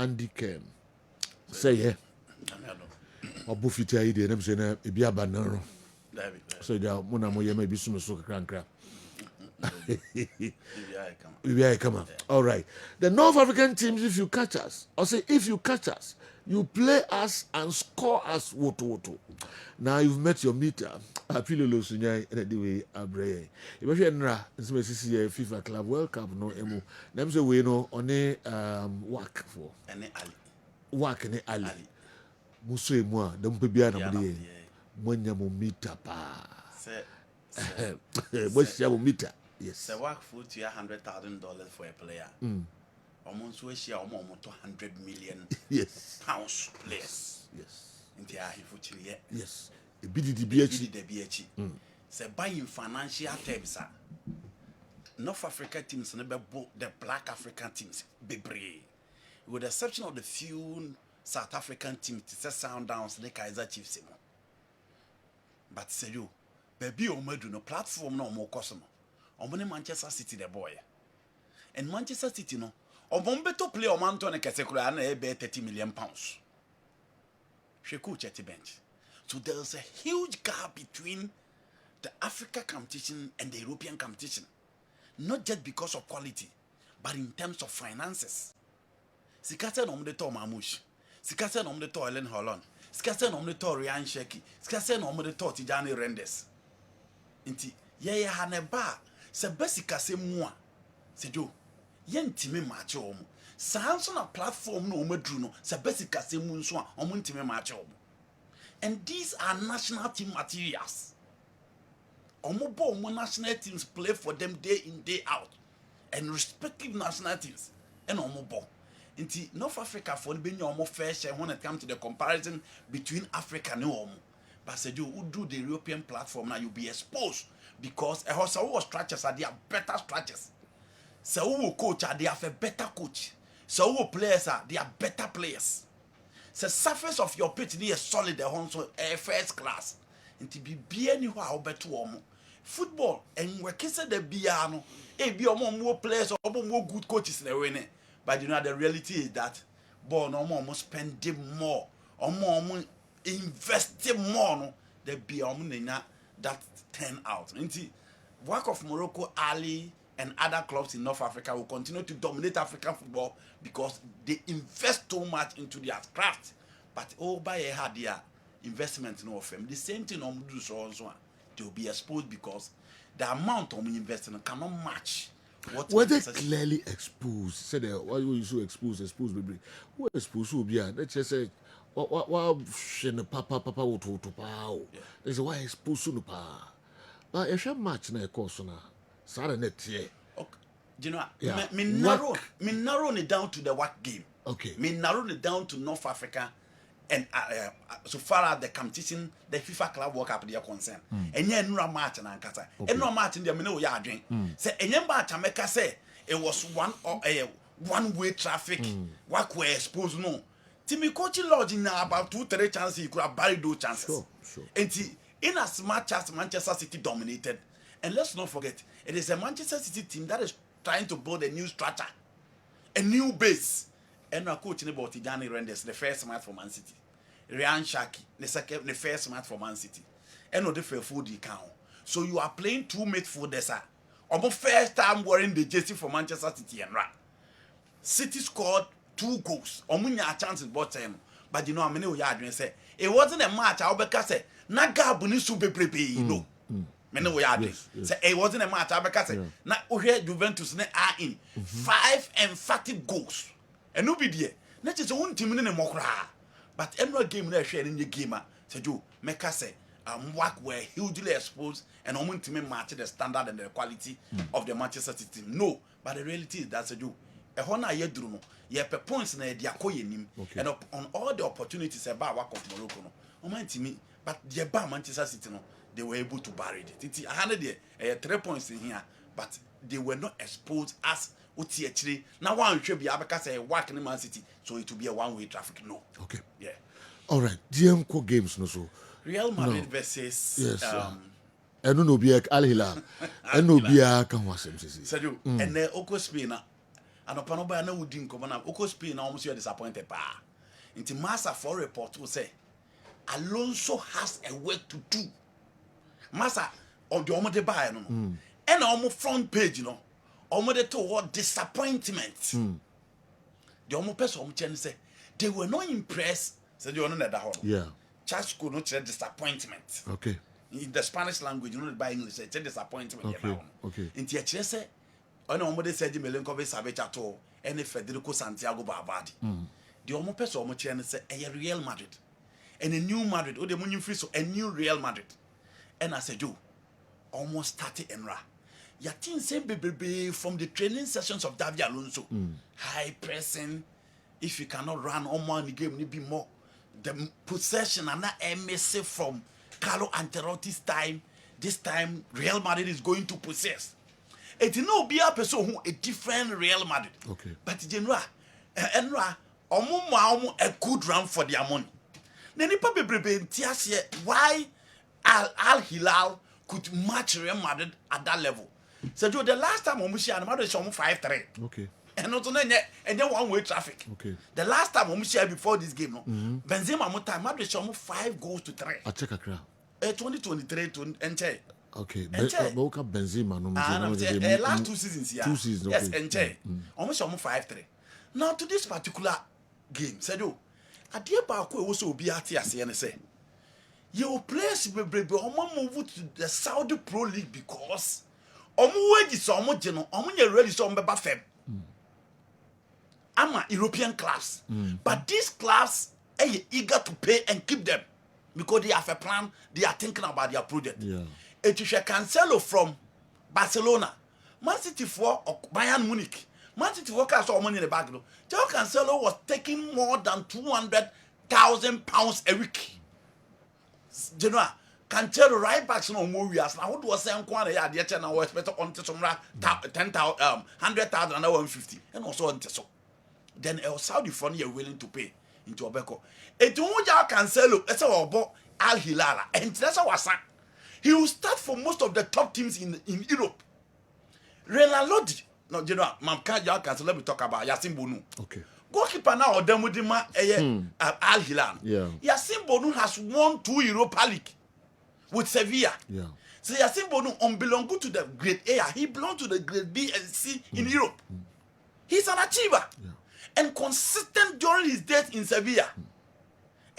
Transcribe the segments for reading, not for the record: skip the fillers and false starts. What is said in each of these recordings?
Andy Kerm. Say yeah. Obufiti ayi de nem say na ebi abanaro. So ja mona mo yema ebi sumo so kakra. Come on. All right. The North African teams, if you catch us, or say if you catch us, you play us and score us woto. Now you've met your meter. I feel low sunya and the way abre. If you nra, nse see FIFA Club World Cup no emu. Them say we no on a work for. Work any ali. Muso emu a dem pe bia na mo de. Mwanya mo meter pa. What's your meter? Yes. So work for $100,000 for a player. Almost we share almost 200 million yes. pounds players. Yes. In the air, yes. A BDDBH. So buying financial terms, North African teams never bought the Black African teams. Be brave. With the exception of the few South African teams, to sound downs the Kaiser Chiefs. But say you, baby, do no platform no more customer. On Manchester City the boy. And Manchester City no. On Bombeto play on Antony Casekura and a 30 million pounds. She coach at the bench. So there's a huge gap between the Africa competition and the European competition. Not just because of quality, but in terms of finances. Sikase no mde to Mamush. Sikase no mde to Ellen Holland. Sikase no mde to Ryan Sheki. Sikase no mde to Tijani Rendes. Inti ye haneba se basika se mua se jo ye ntime match omo sanso na platform no omadru no se basika se mu nso a omo ntime match omo. And these are national team materials. Omo bo omo national teams play for them day in day out and respective national teams and omo bo inti North Africa for be omo fair share when it comes to the comparison between Africa and omo. But said you would do the European platform now, you'll be exposed because a horse structures are there better structures. So who coach are they have a better coach. So who players are they are better players. The surface of your pitch is solid the so a first class. And to be anywhere better football and we can say the piano be more players or more good coaches in the winning. But you know the reality is that ball no more spending more or more investing more no there be that turn out. Work of Morocco, Ali and other clubs in North Africa will continue to dominate African football because they invest too much into their craft. But by a hard investment in of them. The same thing on do so also they will be exposed because the amount of investment cannot match what they clearly exposed. Said why you so exposed baby. Who exposed will be let's just say what papa to pow. They say why exposed to pa. But if you match na course na Sarah net here. Okay. You know, me narrow it down to the work game. Okay. Me narrow it down to North Africa and so far as the competition, the FIFA Club World Cup they are concerned. And yeah, no match na nkasa. And no match in the me no ya adwen. Say enye match America say it was one way traffic. What were exposed no. Timmy coaching lodge in about 2-3 chances he could have buried those chances. Sure. And in as much as Manchester City dominated, and let's not forget, it is a Manchester City team that is trying to build a new structure, a new base. And our coach about Tijani Rendes, the first match for Man City. Ryan Shaki, the first match for Man City. And no different food count. So you are playing two midfielders. Almost first time wearing the jersey for Manchester City and Rat. City scored 2 goals. Omunya chances but but you know how many we are say it wasn't a match. I'll be say naga bunisu bebrebe no. Many we are say it wasn't a match. I'll be say na ohe Juventus ne are in 5 emphatic goals. And no be there. Not just one team in the mokra. But every game they share in the game. Say you make us say work were hugely exposed and on team match the standard and the quality of the Manchester City. No, but the reality is that say you a hona ye duru no ye pe points na dia koye nim and on all the opportunities about work of Morocco no o man timi but the ba Manchester City no they were able to bury it. Titi 100 there 3 points in here but they were not exposed as uti actually now one should be abaka say work in Man City so it will be a one-way traffic. No. Okay. Yeah. All right. DMco games no so Real Madrid versus eno no be Al Hilal eno be ka ho asem sisi Sergio and Oko Spain and upon by no would drink of Oko Spain almost you're disappointed. Into Massa for report will say Alonso has a work to do. Massa on the Omode buy no. And almost front page, you know. Omode toward disappointment. The almost person say they were not impressed. Said you know that. Yeah. Church could not say disappointment. Okay. In the Spanish language, you know, by English, it's a disappointment. Okay. In the say, I know somebody said the Melancholy Savage at all, and Federico Santiago Barbadi. The almost person almost say a Real Madrid. And a new Madrid, or the Munich Free, so a new Real Madrid. And I said, you almost started Enra. Your team say baby from the training sessions of Davi Alonso. High pressing. If you cannot run on one game, you be more. The possession and that MSC from Carlo Ancelotti's time. This time, Real Madrid is going to possess. It no be a person who a different Real Madrid. Okay. But Enra, a good run for their money. Then why Al Hilal could match Real Madrid at that level. So the last time Omushi Madrid show 5-3. Okay. And not only and then one-way traffic. Okay. The last time Omushi before this game, no. Benzema more time Madrid show 5 goals to 3. I check a crowd. 2023 to enter. Okay. Boca Benzema no. Last 2 seasons here. 2 seasons. Okay. Yes, enter. Almost show 5-3. Now to this particular game, said you. Adia ba ko wo so obi ate ase ne say you players bebrebe omo move to the Saudi Pro League because omo wage so omo je no omo nya ready so omo beba fem ama European clubs but these clubs are eager to pay and keep them because they have a plan, they are thinking about their project. It is Cancelo from Barcelona, Man City for Bayern Munich. Man City workers saw money in the bag. João Cancelo was taking more than £200,000 a week. You know, Cancelo right back no more years. Now what was saying? Kwana ya the channel was better on to some 10,000, 100,000 and 150, and also on so. Then El Saudi fund you're willing to pay into Obeko. It won't João Cancelo. That's all about Al Hilal, and that's what was. He will start for most of the top teams in Europe. Renan Lodi. No, you know, let me talk about Yasin Bonu. Okay. Goalkeeper now or Demudima Al Hilal. Yeah. Yasin Bonu has won 2 Europa League with Sevilla. Yeah. So Yasin Bonu belong to the grade A. He belongs to the grade B and C in Europe. He's an achiever. Yeah. And consistent during his days in Sevilla.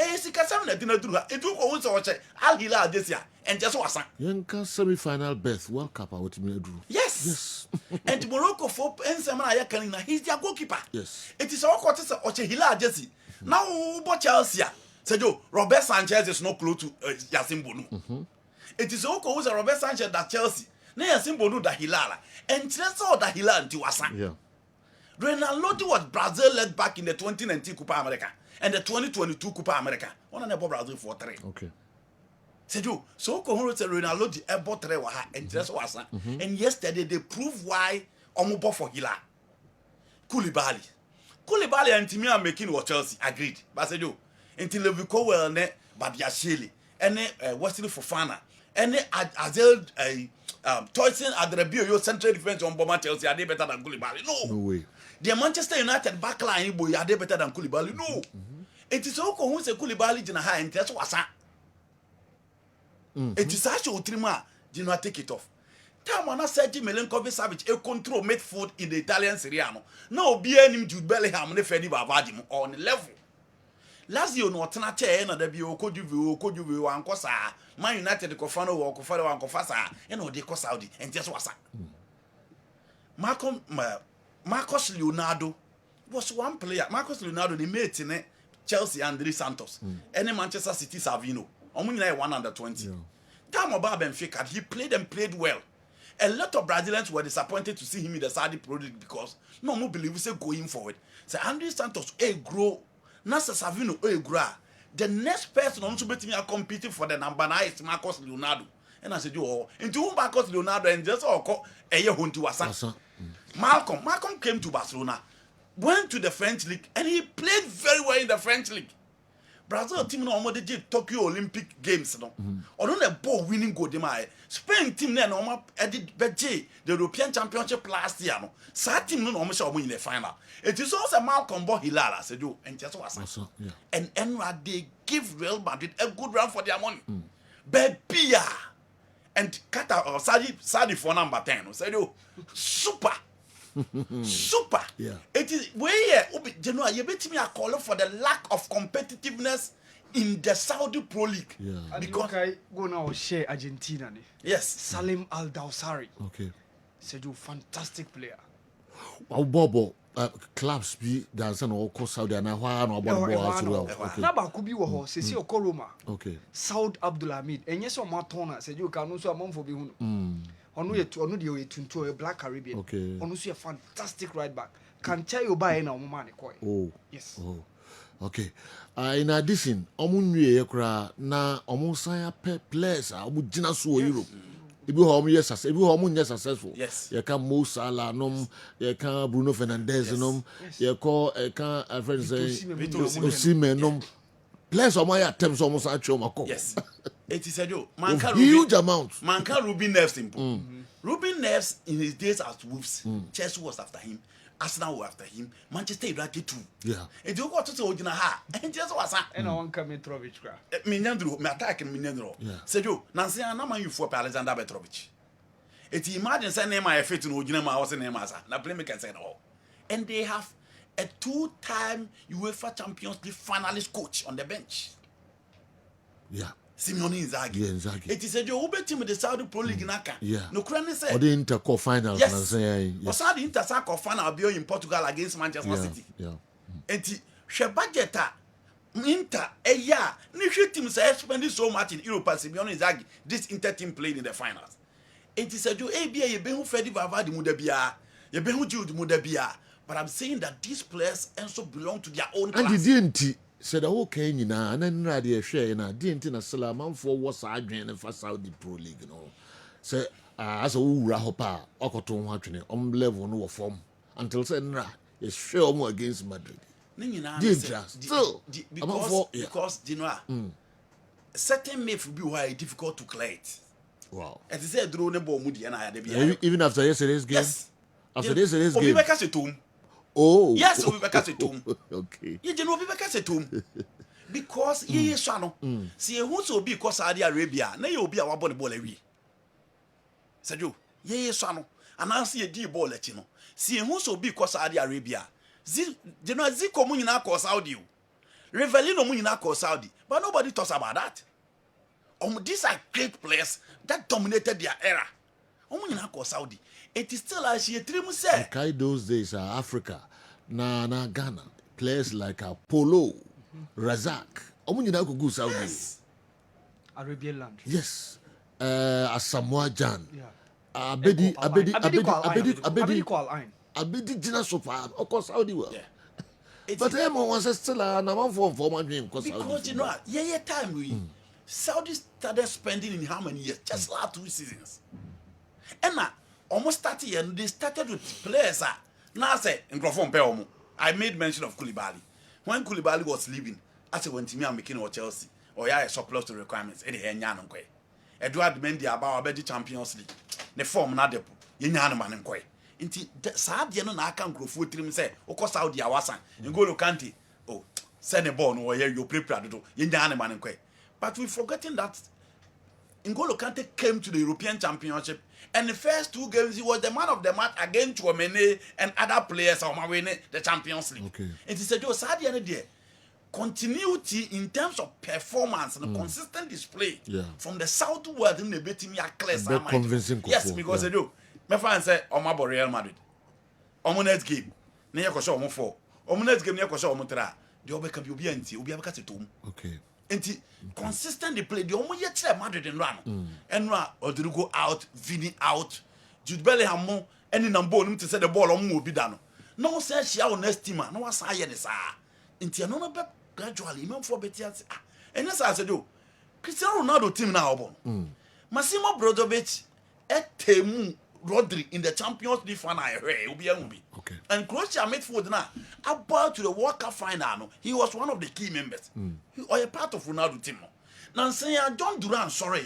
It took also Al Hilal this year and just was Yanka semi-final berth World Cup out me drew. Yes. And Morocco for Ensemana Yakanina, he's their goalkeeper. Yes. It is all quarters of Hilal Jesse. Now but Chelsea. Said you Robert Sanchez is no clue to Yasin Bonu. It is all cause Robert Sanchez that Chelsea. Na Yasin Bonu that Hilal. And Chelsea that Hilal to Wasan. Yeah. Renan Lodi was Brazil led back in the 2019 Copa America and the 2022 Copa America. One and Brazil for 3. Okay. Said you, so Kohoro said Renan Lodi bought 3 and just was. And yesterday they proved why Omubo for Hila. Koulibaly and Timmy are making what Chelsea agreed. But said you, until we go well, but Yashili, and Wesley Fofana, and Azel Toyson at the Rebio, central defense on Boma Chelsea, are they better than Koulibaly? No way. The Manchester United backline, boy, are they better than Koulibaly? No. It is all who say Koulibaly in a high and that's what's it is actually Trima, do not take it off. Tamana said Milenkovic Savic a control midfield in the Italian Serie A. No, be any Jude Bellingham, ne Freddy Bavadim on level. Lazio no Tanache, and the Bio Koju, and Cosa, Man United, Kofano, or Kofano, and Kofasa, and all the Saudi, and just was Marcos Leonardo was one player. Marcos Leonardo, the mate in Chelsea and Andres Santos, and Manchester City Savino. Only 120. Time about Benfica, he played well. A lot of Brazilians were disappointed to see him in the Saudi Pro League because no more believe say going forward. So Andres Santos grow, Nasa Savino grow. The next person on to be competing for the number 9 is Marcos Leonardo. And I said, oh, into Marcos Leonardo and just all a year to Asa. Malcolm came to Barcelona, went to the French league, and he played very well in the French league. Brazil team no omo dey Tokyo Olympic Games no. Ono na ball winning goal dem ai. Spain team na omo edit beje the European Championship last year no. Sa team no omo sha omo in the final. It is also Malcolm Bo Hilal as do and just was. And Enra they give Real Madrid a good run for their money. Baby and Qatar or Saudi for number 10 said you super. Super. Yeah. It is where you know you bet me a call for the lack of competitiveness in the Saudi Pro League. Yeah. Because I go now share Argentina. Yes. Salim Al Dawsari. Okay. Said you fantastic player. Bobo clubs be dance and all course Saudi and why no about ball as well. Okay. Na ba ku bi wo ho se se Okoroma. Okay. Saud Abdulhamid. Enye so matona said you can so amamfo bi hunu. Ono de tuntu a Black Caribbean. Okay. Ono so a fantastic right back. Can tell you buy na omo man koi. Oh. Yes. Oh. Okay. In addition, omu nwie kra na omu san players omu gina so Europe. Ibi ho omu yes success, ibi ho omu successful. Yes. You can Mo Salah nom, you can Bruno Fernandes nom, you call can friend say Osimhen nom. Players omu ya attempts almost actually mako. Yes. It is a joke. Huge amount. Manka Ruben Neves simple. Ruben Neves in his days as Wolves, Chelsea was after him, Arsenal were after him, Manchester United too. Yeah. And you go to the original ha. And just was And I want come Mitrovic cra. Minyandro, me attack and Minyandro. Said you, Nancy, I'm not you for Alexander Petrovic. It imagine saying name I fit in original I was a name as a playmaker said all. And they have a 2-time UEFA Champions League finalist coach on the bench. Yeah. Simeone Inzaghi. Yeah, Inzaghi. It is a job team with the Saudi Pro League naka. Yeah. No currently say. Or the Inter final. Yes. Yes. Saudi Inter Cup final be in Portugal against Manchester City. Yeah. Enti she budgeta Inter a year. Ni team say spending so much in Europe as Simeone Inzaghi. This Inter team played in the finals. It is a job ABA ye be who Fedi Vavadi Mudabia. Ye be who Jude Mudabia. But I'm saying that these players also belong to their own class. And the DNT said, okay, you know, and then radio share na DNT na Salaman for what's I and for Saudi Pro League, you know. Say, as a Rahopa, Okoton Hatching, level no form until Senra is sure more against Madrid. Still, because you know, certain may be why difficult to clear it. Wow. As I said, drone ball moody and I had even after yesterday's game. Yes. After yesterday's game. Oh. Yes, we back at home. Okay. You know, we back at home. Because ye shano. See, who so be because Saudi Arabia, na you be our body ball away. Said you, ye shano. And I see a deep ball let you know. See, who so be because Saudi Arabia. You know, Zico Munina cause Saudi. Revelino Munina cause Saudi. But nobody talks about that. These are great players that dominated their era. Munina cause Saudi. It is still as she dream say. Okay, those days are Africa, na Ghana, players like Polo, Razak. Omunyina go Saudi. Yes. Arabian land. Yes. Asamoah Jan. Yeah. Abedi Jina Sofa. Of course, Saudi well. Yeah. But them was still a number for my dream. Because you know, time we Saudi started spending in how many years? Just last 2 seasons. And now. Almost 30 years, they started with players. Now I say, I made mention of Koulibaly. When Koulibaly was leaving, I said, when Timmy I'm making or Chelsea, or yeah, surplus to requirements, Edward Mendy about the Champions League. The form not the Yan man and quay. Inti Saudi no na can grow foot trim say, O course Saudi Awasan, you go to Kanti, oh, send a ball or you prepare to do Yan man and quay. But we've forgotten that N'Golo Kante came to the European Championship, and the first 2 games he was the man of the match against Chouameni and other players of the Champions League. Okay. It is a joke. Saudi continuity in terms of performance and consistent display from the South world in the betting convincing. Yes, because they do. My friend said, "Omabo Real Madrid, next game, near Kosho Omo 4, next game near Kosho Omo 3. The Obeka be anti, Obiaka Setum." Okay. And consistently play the only yet Madrid and run. And Odrigo out, Vini out, Jude Bellingham, any number to say the ball on will be done. No says she our next team, no one say this. Into another gradually, even for Betias. And as I do, Cristiano Ronaldo team now. Massimo Brozovic, et temu Rodri in the Champions League final. Okay. And Croatia midfield now about to the World Cup final. No, he was one of the key members. He or a part of Ronaldo team. Now saying John Duran, sorry,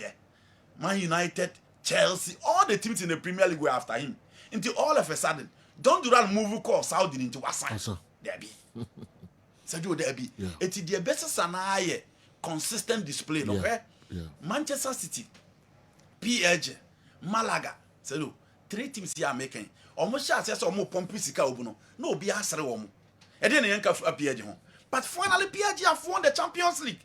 Man United, Chelsea, all the teams in the Premier League were after him. Until all of a sudden, John Duran move call Saudi into Wasan. There be. Sadio there be. It is the best scenario, consistent display. Okay. Manchester City, PSG, Malaga. Sadio. 3 teams here are making. Almost as yes or more Pompisica Obuno. No be answer woman. And then yank of PSG home. But finally, PSG have won the Champions League.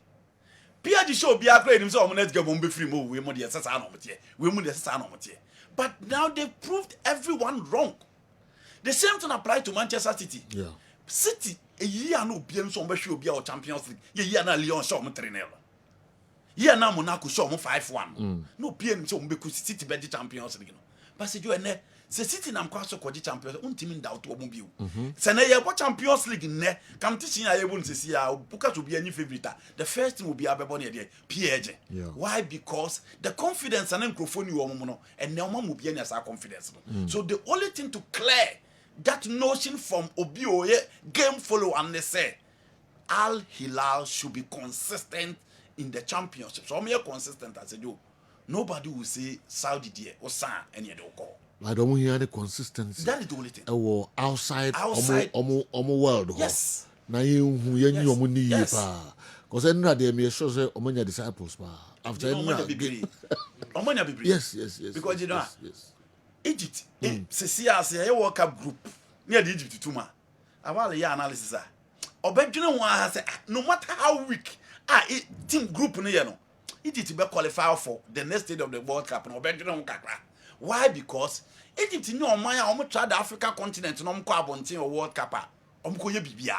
PSG show be a great himself. Let's get one be free move. We the SSR. We the SSR. But now they proved everyone wrong. The same thing applied to Manchester City. Yeah. City, a year no bien so much be our Champions League. Year na Lyon show me 3-0. Year na Monaco show me 5-1. No bien so be City be the Champions League. But say you ne se City na mkwa so kwaji Champions untimin doubt wo mu bi o. Se na ye Champions League ne kam teaching ya able to see ya buka to be any favorite. The first thing will be abebo ne dey PSG. Why? Because the confidence and microphone you omo no and na omo be any asa confidence. So the only thing to clear that notion from Obioye game follow and they say Al Hilal should be consistent in the championship. So I'm here consistent as I do. Nobody will say Saudi dear or San any other call. I don't hear the consistency. That is the only thing. Outside Omo world. Yes. Na you ni omo ni Yes. pa. Cause enra dey me show say omo nya disciples pa. After Omo be Yes. Because you know yes. Egypt, CCS, a World Cup group near the Egypt too, man. About the analysis. Obedient one has no matter how weak team group near no, Egypt be qualify for the next stage of the World Cup. No Obedient kakra. Why? Because Egypt no man almost tried the African continent no mko abontin or World Cup. Omko ye bibia.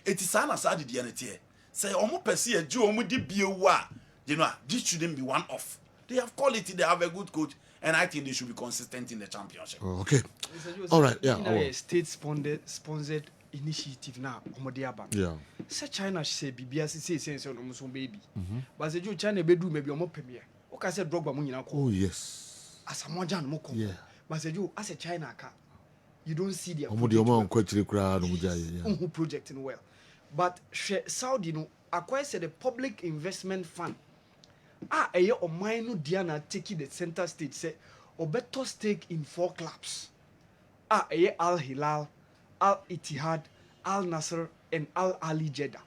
It is an aside the entity. Say omo pesi e ju omo di biewa. You know, this shouldn't be one off. They have quality, they have a good coach. And I think they should be consistent in the championship. Oh, okay. All right. Yeah. A state-sponsored initiative now. Yeah. Say China say BBS say sense on almost baby. But say China bedroom maybe on premier. Okay, say drug money. Oh yes. As a mojan moko. Yeah. But say you as a China car, you don't see their project in well. But Saudi no acquire said the public investment fund. Eye o mine no Diana taking the center stage say obeto stake in 4 clubs. Eye Al Hilal, Al Ittihad, Al Nasser and Al Ali Jeddah.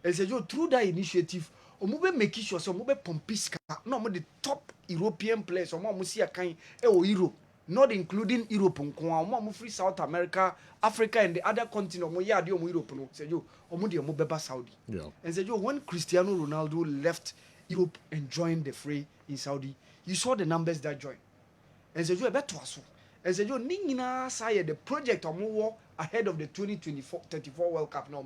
And say you through that initiative, omube make sure so omube pompiska no mo the top European players omo see akan Europe, not including Europe nko omo free South America, Africa and the other continent omo ya de omo Europe no. Say you omo de omo beba Saudi. Yeah. And say you when Cristiano Ronaldo left Europe and joined the fray in Saudi, you saw the numbers that joined. And so you are better so. And so you ningina say the project or more ahead of the 2034 World Cup now.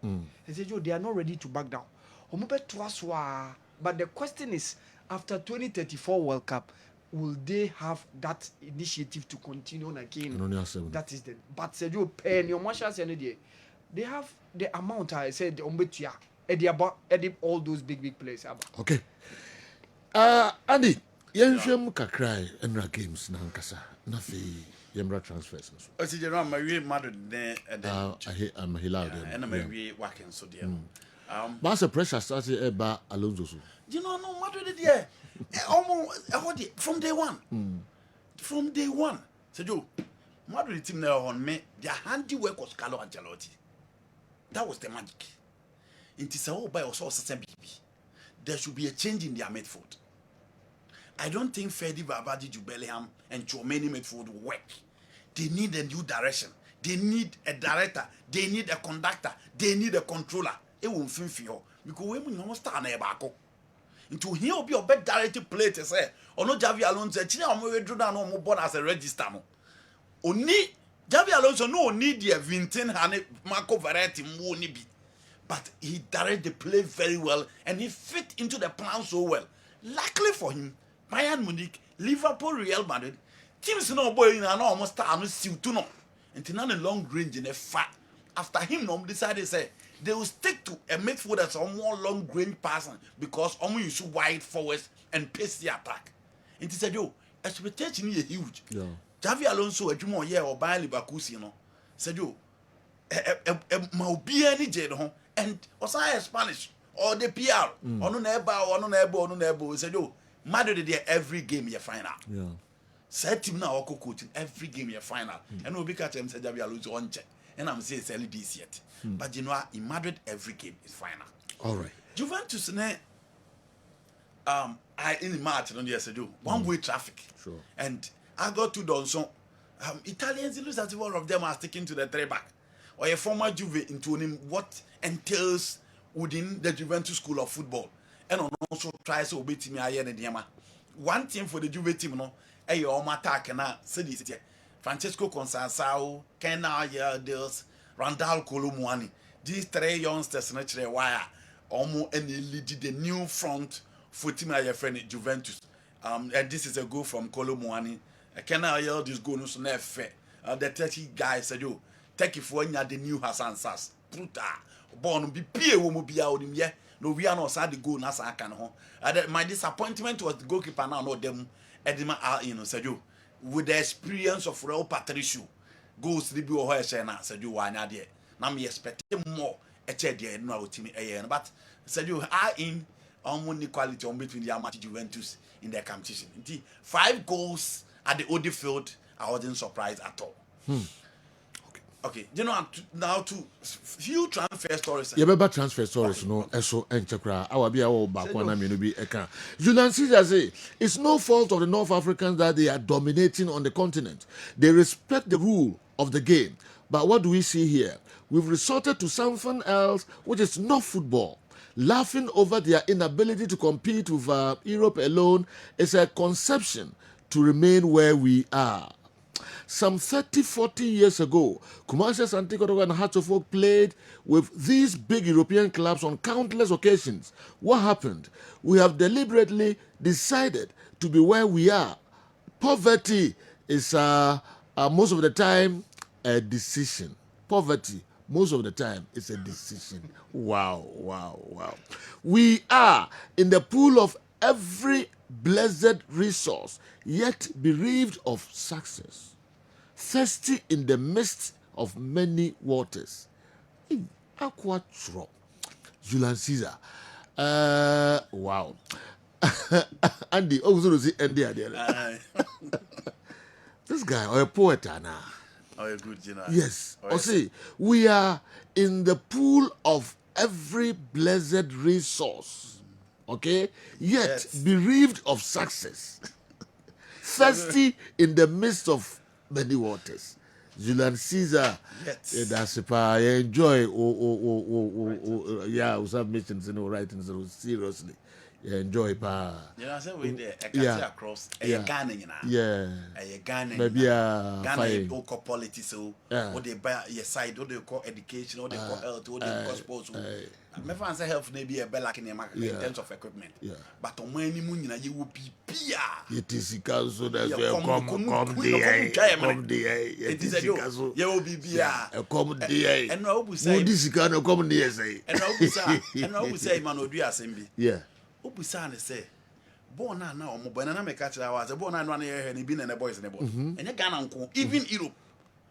And so they are not ready to back down. But the question is, after 2034 World Cup, will they have that initiative to continue on again? That is the. But say you pay your marshals and they have the amount I said ombetia. Edit all those big players. Okay. Andy, yenhwem kakrai enra games na nkasa na fe yemra transfers so. I see you know my Madrid there I'm Hilal there. And I'm working so there. But the pressure started eba Alonso so. You know no Madrid there. Almost from day one. From day one. So Joe, Madrid team now on me, their handiwork was Carlo Ancelotti. That was the magic. It is all by also baby. There should be a change in their midfield. I don't think Ferdi Vavadi, Bellingham, and Chouameni midfield will work. They need a new direction. They need a director. They need a conductor. They need a controller. It won't feel because when you almost start back into here will be a better directed play to say, or no Javi Alonso, China or drew down no more born as a register. Only Javi Alonso no need the Vintin Hane Marco Verratti Monibi. But he directed the play very well and he fit into the plan so well. Luckily for him, Bayern Munich, Liverpool, Real Madrid, teams no boy in an almost time still to know. Until now, a long range in a fat. After him, no decided say they will stick to a midfield that's a more long range person because only you should wide forwards and pace the attack. And he said, yo, expectation is huge. Yeah. Javi Alonso adwuma ye o Bayer Leverkusen no. Said you ma obi ani je no and osa Spanish or the PR ono na eba said you Madrid there every game your final. Yeah. Set team now coaching every game your final. And obi catch him say Javi Alonso on check. And I'm saying it's early this yet. But you know in Madrid every game is final. All right. Juventus I in March on the SDU, one-way traffic. Sure. And I got to Donson. Italians, it looks as if all of them are sticking to the three back. Or a former Juve into him what entails within the Juventus school of football. And also tries to obey me and Diama. One team for the Juve team, no, a your attack and said this Francesco Consansao, Kenna Yildiz, Randall Colomwani. These three youngsters naturally wire almost any lead the new front for team your friend Juventus. And this is a goal from Colomwani. Kenna Yildiz goal no so na fair. The 30 guys said you take it for the new Hassan Sass. Bruta. Born be pie wo mo bia onim ye. No we are not sad the goal na sa aka no. My disappointment was the goalkeeper now no them Edema said you with the experience of Real Patricio goals to be or said you why not there. Now me expecting more a check no team but said you are in on equality on between the amateur Juventus in their competition. 5 goals at the Old Field, I wasn't surprised at all. Okay, you know now to few transfer stories. You remember transfer stories, no? Eso enchekra. Awa bi awo bakwana me no bi eka. Julian Caesar say it's no fault of the North Africans that they are dominating on the continent. They respect the rule of the game. But what do we see here? We've resorted to something else, which is not football. Laughing over their inability to compete with Europe alone is a conception to remain where we are. Some 30-40 years ago, Kumasi, Asante Kotoko and Hearts of Oak played with these big European clubs on countless occasions. What happened? We have deliberately decided to be where we are. Poverty is most of the time a decision. Poverty, most of the time, is a decision. Wow. We are in the pool of every blessed resource, yet bereaved of success. Thirsty in the midst of many waters. Aquatro. Julian Caesar. Wow. Andy, also see Andy. This guy, or a poet, Anna. Oh, you're good, you know. Yes. Or see, we are in the pool of every blessed resource. Okay? Yet bereaved of success. Thirsty in the midst of many waters. Julian Caesar. Yes. That's I enjoy yeah, submissions and writings seriously. Yeah, enjoy pa. You know, I said we there. I can see across a Ghana, you know. Yeah. A Ghana. Maybe Ghana don't call politics, so what they buy your side, what they call education, what they call health, what they call sports. My fans say health may be a bell like in terms of equipment. Yeah. But on many moon, you will be peer. It is council that's where come there. It is a you will be beer. Come there. And no, say this is gonna come there, say. And no, say, man, would be assembly. Yeah. Opusane say, born now, but I make catch I was a born and 1 year and he been in the boys in the ball. And you can even Europe.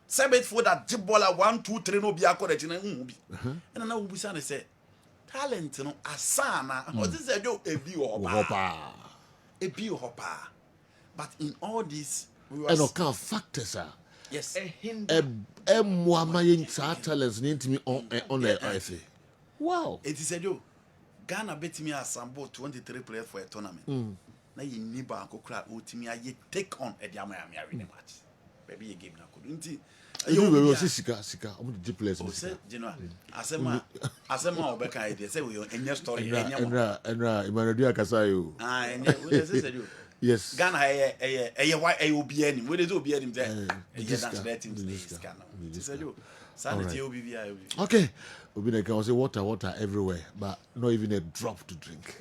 Sabbath for that Jibola 1, 2, 3 no be a college in a movie. And I know Opusane say, talent, no, asana, or this is a joke, a view hopper. A view hopper. But in all this, we were. And all factors are. Yes. A Muamayan talents need to be on the earth. Wow. It is a joke. Ghana bet me assemble 23 players for a tournament. Now you need to crowd ultimately you take on a Miami match. Maybe you game now couldn't you will see Sika. I'm going to play. Asema Obeka idea. Say we in your story. Emmanuel Kasayo. Yes. Ghana a white a obi any. Where they obi any there. That's betting this Ghana. Sanity OBBI. Okay. Obina can say water everywhere, but not even a drop to drink.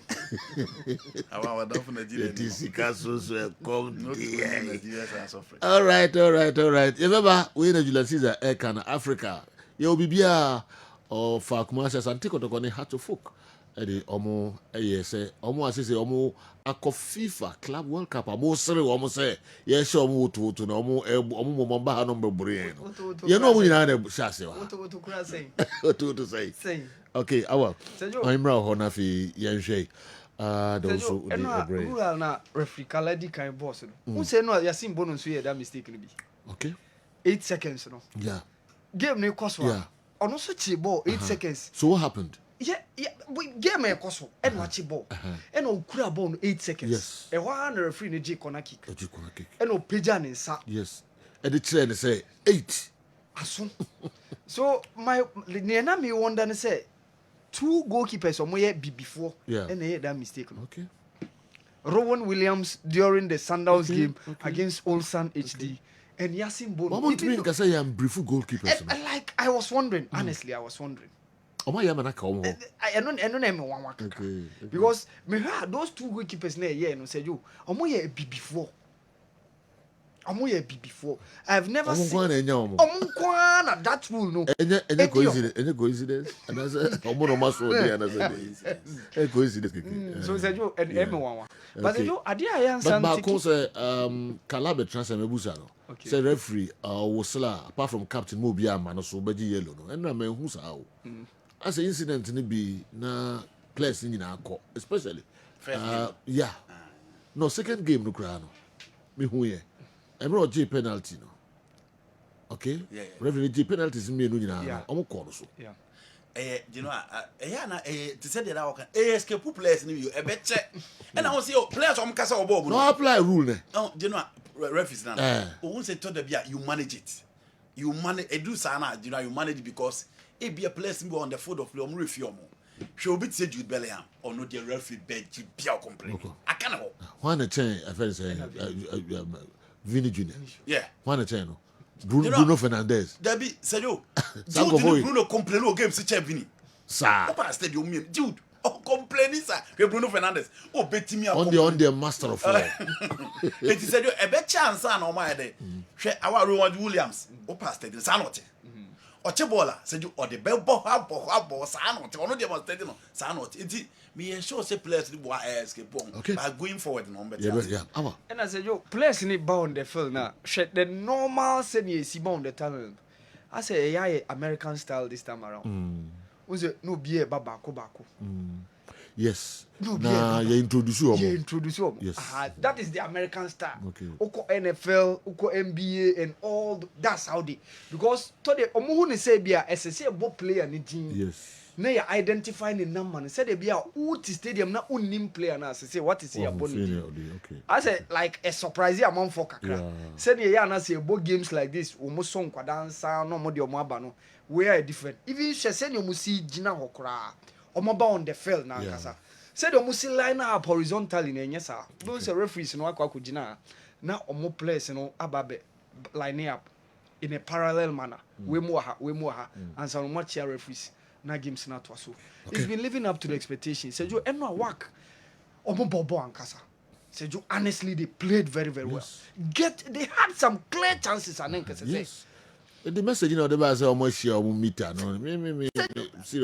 All right. Remember, we in Julian Caesar Aircan Africa. You will be or for Kumasi and take on Hearts of Folk. Eddie Omo say Omo as say Omo ako FIFA Club World Cup amo sere Omo say yes Omo to no Omo mamba ha number brain. You know we na shase wa. What kura say? To say. Say. Okay, awa. Sejo. Imra ho na fi yenhwe. Those who the brain. Rural na referee kaladi kan boss no. Who say no yasin bono so ye that mistake no bi. Okay. 8 seconds no. Yeah. Game no cost one. Ono so chi ball 8 seconds. So what happened? Yeah, game e cost one. And watch ball. And o kura ball no 8 seconds. Yes. E wa na referee ne J corner kick. Corner kick. And o pagya ne nsa. Yes. And the train say 8. Aso. So my na me wonder ne say 2 goalkeepers omo ye before and they that mistake no. Okay. Rowan Williams during the Sundowns game against Ulsan HD and Yasin Bono. What do you mean can say I'm brief goalkeepers? Like I was wondering, honestly I was wondering. Omo ya manaka omo. I don't know one waka. Because me heard those 2 goalkeepers na here no say you omo ye before. Omo ye before. I've never seen omo kwana that rule no. Any coincidence and I said omo no maso dey and I said any coincidence. So say you and M1. But you ade ayansan but back say Calabe transfer mebusa no. Say referee Wosla apart from captain mo bia ma no so beji yellow no. And na me hu sa o. As an incident ni be na players ni na akọ especially yeah. No second game no kra no. Me hu ye. Emre G penalty no. Okay? Yeah. Referee G penalties me no nyina. Omo call no so. Yeah. You know, na to say that I can escape players ni you e be check. And I want see players on kasa obo no apply rule ne. No, you know, referees na. Who say to the bia you manage it. You manage do sana, you know, you manage it because it be a place be on the foot of play om review mo. She will be say Jude Bellingham or no the referee bench bia complain. I can't go. One a chain I feel say Vini Junior. Yeah. One a chain no. Bruno Fernandes. Debbie said you. Jude Bruno complain o game si che Vini. Sir. Open stadium me Jude. Oh complaining sir. Bruno Fernandes. Oh betimi on the master of all. It said you a bet chance na o my dey. Hwe our Rowan Williams. Open stadium sa not. Ochebola said you or the bell ball sa not. Ono dey must stadium sa not. It me sure say players dey escape by going forward no better. Yeah. And I said yo players ni bound the field na. The normal say si bound the tunnel. I say yeah American style this time around. No be bako. Yes. Nah, you introduce you. Yes. That is the American style. Okay. Oko NFL, oko NBA, and all. That's how they. Because today, omuhu ne say bia SSC a ball player ni team. Yes. Na you identify the number. Say they be a uti stadium na unim player na say what is your bonus. Okay. I say like a surprise amount for kakra. Say the ya na say about games like this. Omo song kwa dansa no mo de omo aba no. We are different. Even she say you must see Gina Hokra. Omoba on the field na kasa. Say you must see line up horizontally na nyesa. Those referees no akwa ku Gina na omo players no ababe line up in a parallel manner. We mo ha. And some much referees na games na to so. It's been living up to the expectations. Say you eno work omo bobo an kasa. Say you honestly they played very well. They had some clear chances and then yes. The message, they say almost share meter. No,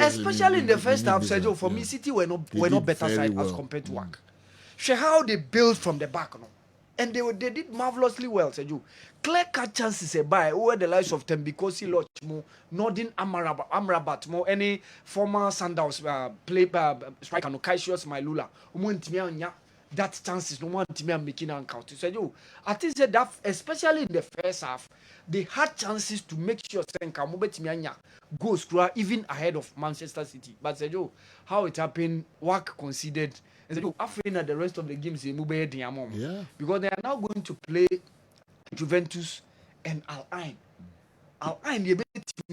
especially in the first half, Sergio, for me, City were not better side as compared to work. Show how they built from the back, no, and they did marvelously well, Sergio. Clear cut chances by over the likes of Tembikosi Lochmo, Nordin Amrabat, more any former Sundowns striker no Cassius Mailula, that chances no one to me making an count. So I think that especially in the first half, they had chances to make sure Senka Mobetimianya goes even ahead of Manchester City. But how it happened, work considered. And after the rest of the games, because they are now going to play Juventus and Al Ain. Al Ain, they be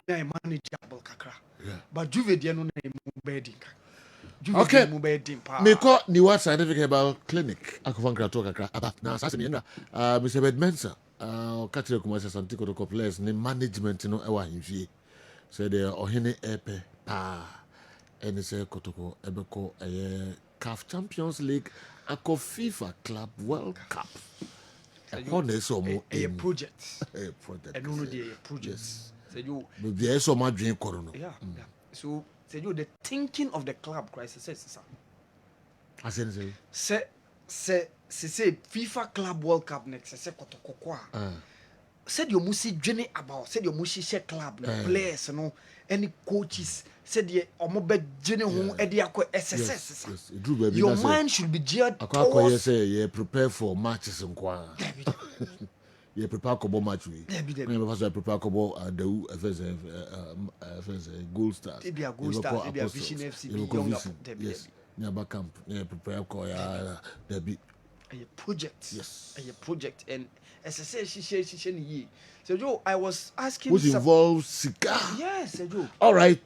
manageable kakra. But Juve they no name okay. Me call Niwa Scientific about clinic. Akufangra talk about now. Mr. Bedmensa. Katire kumasa santiko to players ni management no ewa himfie. Say they ohene epe pa. Eni say kotoko ebeko CAF Champions League ako FIFA Club World Cup. A project. A project. And no a project. Say you. Be so much dream corona. Yeah. So Said you the thinking of the club crisis says I said, say FIFA Club World Cup next say kotokoko said your musi dwene about said your musi share club players no any coaches said the omobe dwene ho e de akọ SSS yes. Your mind should be geared towards. towards You prepare for matches and kwa. You prepare kobo match we. You prepare kobo the Gold Stars. They be a Gold Stars, they be a Vision FC, You be young Vision. up, Yes. Nearby camp. You prepare ko ya Debbie. a project. Yes. A project and SSS she so Joe I was asking Which involves cigar. Yes, Joe. All right,